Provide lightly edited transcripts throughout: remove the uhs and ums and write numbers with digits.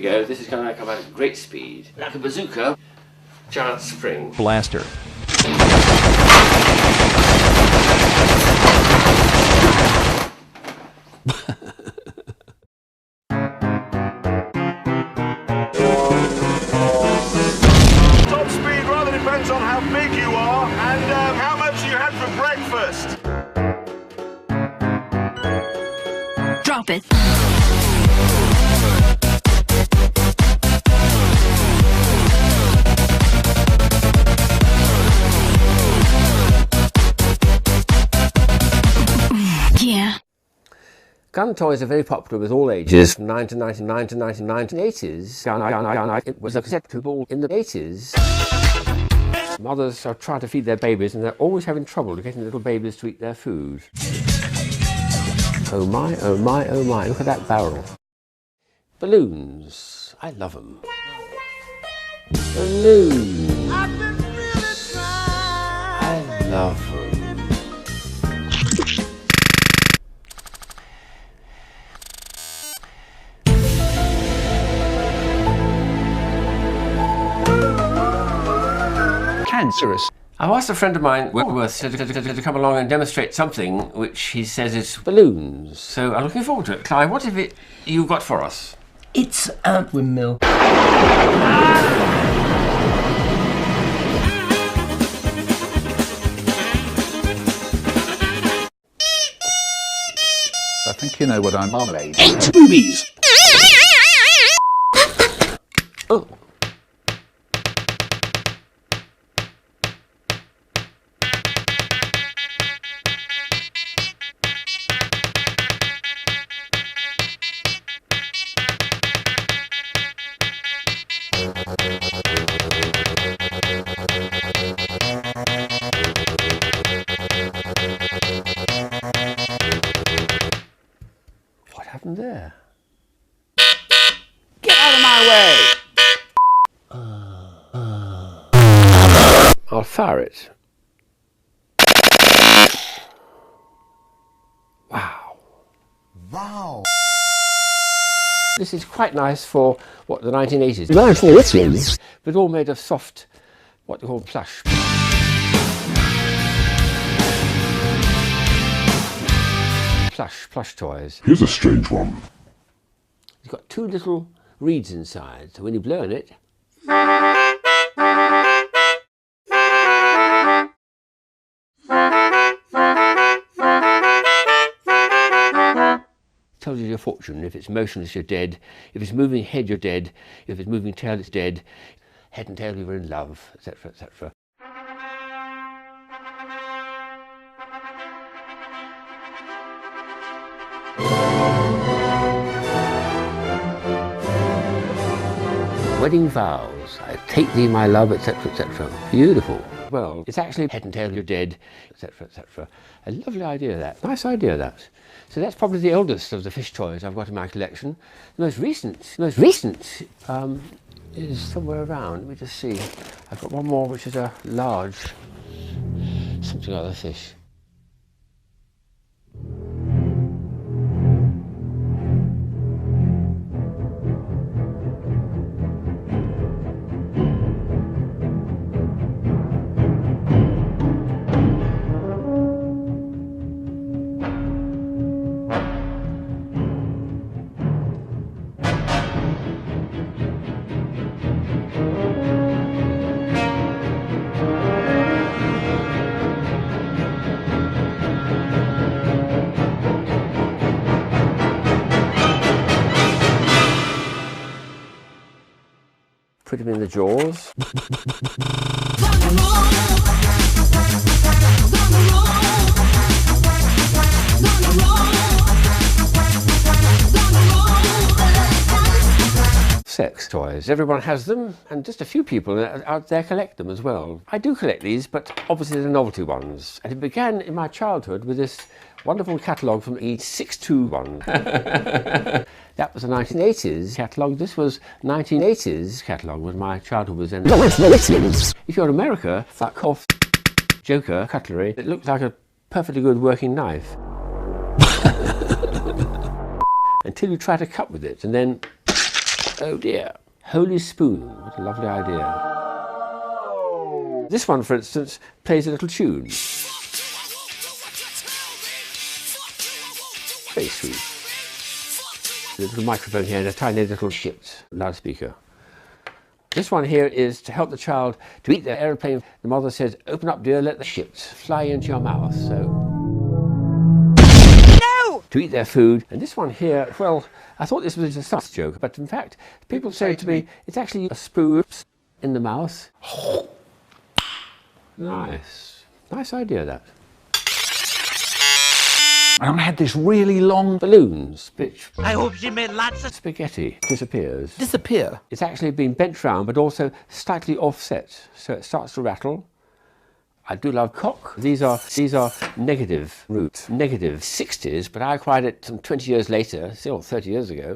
go. This is going to come at great speed. Like a bazooka, giant spring. Blaster. Top speed rather depends on how big you are and how much you had for breakfast. Drop it. Yeah. Gun toys are very popular with all ages, from 9 to 99 to 99 to 80s. It was acceptable in the 80s. Mothers are trying to feed their babies and they're always having trouble getting little babies to eat their food. Oh my, oh my, oh my, look at that barrel. Balloons, I love them. Balloons, I love them. Cancerous. I asked a friend of mine, Whitworth, to come along and demonstrate something which he says is balloons. So I'm looking forward to it. Clive, what is it you got for us? It's a windmill. I think you know what I'm marmalade. 8 boobies! Oh. What happened there? Get out of my way! I'll fire it. Wow. Wow. This is quite nice for, what, the 1980s. But all made of soft, what they call plush. Plush toys. Here's a strange one. It's got 2 little reeds inside, so when you blow in it, tells you your fortune. If it's motionless, you're dead. If it's moving head, you're dead. If it's moving tail, it's dead. Head and tail, you were in love, etc., etc. Wedding vows. I take thee, my love, etc., etc. Beautiful. Well, it's actually head and tail, you're dead, etc., etc. A lovely idea, that. Nice idea, that. So that's probably the oldest of the fish toys I've got in my collection. The most recent is somewhere around. Let me just see. I've got one more, which is a large something other fish. Put him in the jaws. Sex toys. Everyone has them, and just a few people out there collect them as well. I do collect these, but obviously the novelty ones. And it began in my childhood with this wonderful catalogue from E621. That was the 1980s catalogue. This was 1980s catalogue when my childhood was in. If you're in America, fuck off, Joker, cutlery. It looks like a perfectly good working knife. Until you try to cut with it, and then Oh dear. Holy spoon. What a lovely idea. This one, for instance, plays a little tune. Very sweet. A little microphone here and a tiny little shipped loudspeaker. This one here is to help the child to eat their aeroplane. The mother says, open up dear, let the ships fly into your mouth. So to eat their food. And this one here, well, I thought this was a sus joke, but in fact, people say to me, it's actually a spoon in the mouth. Nice. Nice idea, that. And I had this really long Balloons, which I hope she made lots of spaghetti disappears. disappear. It's actually been bent round, but also slightly offset, so it starts to rattle. I do love cock. These are negative root, negative 60s, but I acquired it some 20 years later, still 30 years ago.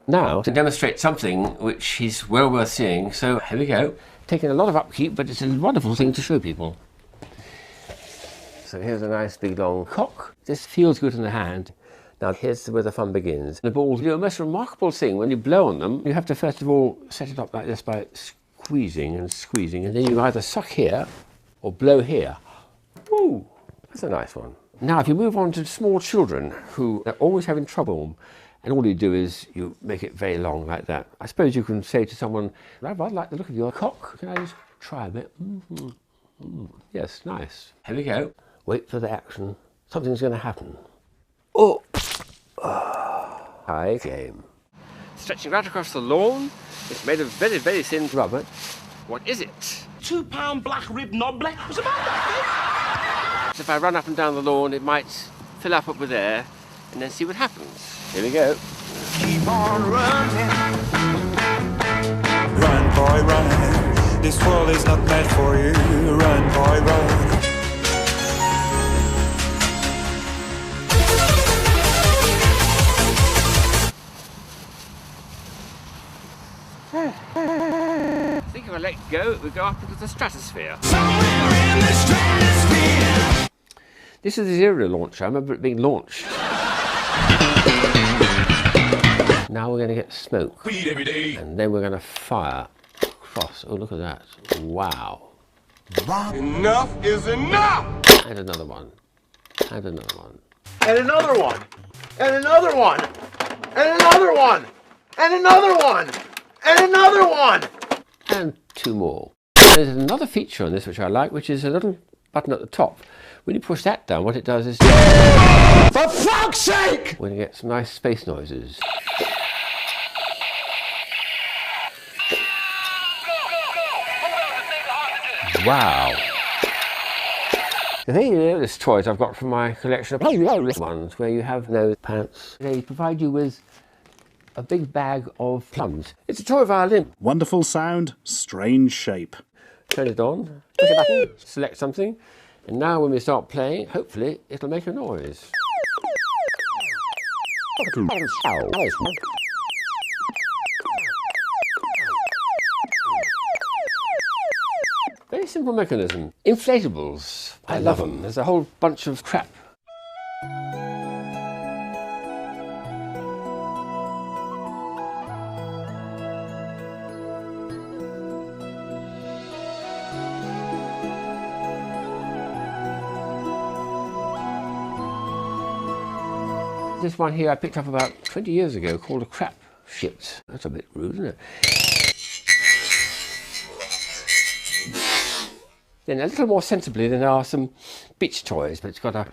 Now, to demonstrate something which is well worth seeing, so here we go. Taking a lot of upkeep, but it's a wonderful thing to show people. So here's a nice big long cock. This feels good in the hand. Now here's where the fun begins. The balls do a most remarkable thing. When you blow on them, you have to first of all set it up like this by squeezing and squeezing, and then you either suck here or blow here. Woo! That's a nice one. Now if you move on to small children who are always having trouble, and all you do is you make it very long like that. I suppose you can say to someone, I rather like the look of your cock. Can I just try a bit? Yes, nice. Here we go. Wait for the action. Something's going to happen. Oh! High game. Stretching right across the lawn. It's made of very, very thin rubber. What is it? 2-pound black rib nobble. What's about that? So if I run up and down the lawn, it might fill up with air and then see what happens. Here we go. Keep on running. Run, boy, run. This world is not meant for you. Run, boy, run. I think if I let go, it would go up into the stratosphere. Somewhere in the stratosphere. This is the zero launcher. I remember it being launched. Now we're going to get smoke. Weed every day. And then we're going to fire across. Oh, look at that. Wow. Enough is enough! And another one. And another one. And another one! And another one! And another one! And another one! And another one! And two more. There's another feature on this which I like, which is a little button at the top. When you push that down, what it does is... For fuck's sake! We're going to get some nice space noises. Wow. The thing is, this toys I've got from my collection of ones where you have no pants. They provide you with a big bag of plums. It's a toy violin. Wonderful sound, strange shape. Turn it on, push a button, select something, and now when we start playing, hopefully it'll make a noise. Very simple mechanism. Inflatables. I love them. There's a whole bunch of crap. This one here I picked up about 20 years ago called a crap shit. That's a bit rude, isn't it? Then a little more sensibly, there are some beach toys, but it's got a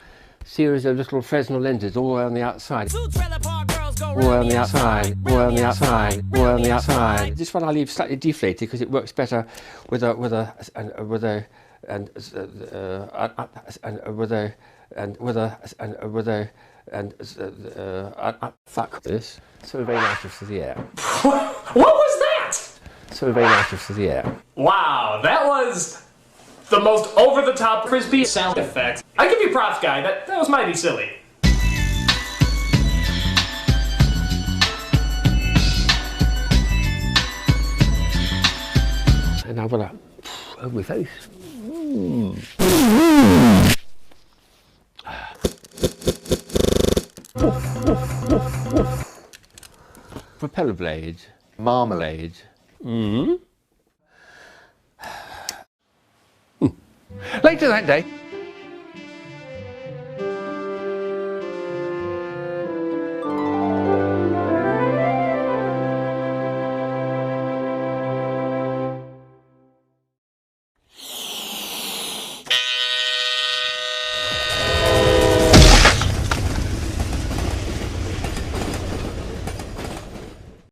series of little Fresnel lenses all the way on the outside. All the way on the outside, all the way on the outside, all the way on the outside. This one I leave slightly deflated because it works better with a fuck this. So very nice to the air. What was that? So very nice to the air. Wow, that was the most over-the-top frisbee sound effect. I give you props, guy. That was mighty silly. And I've got that over my face. Propeller blade. Marmalade. Later that day,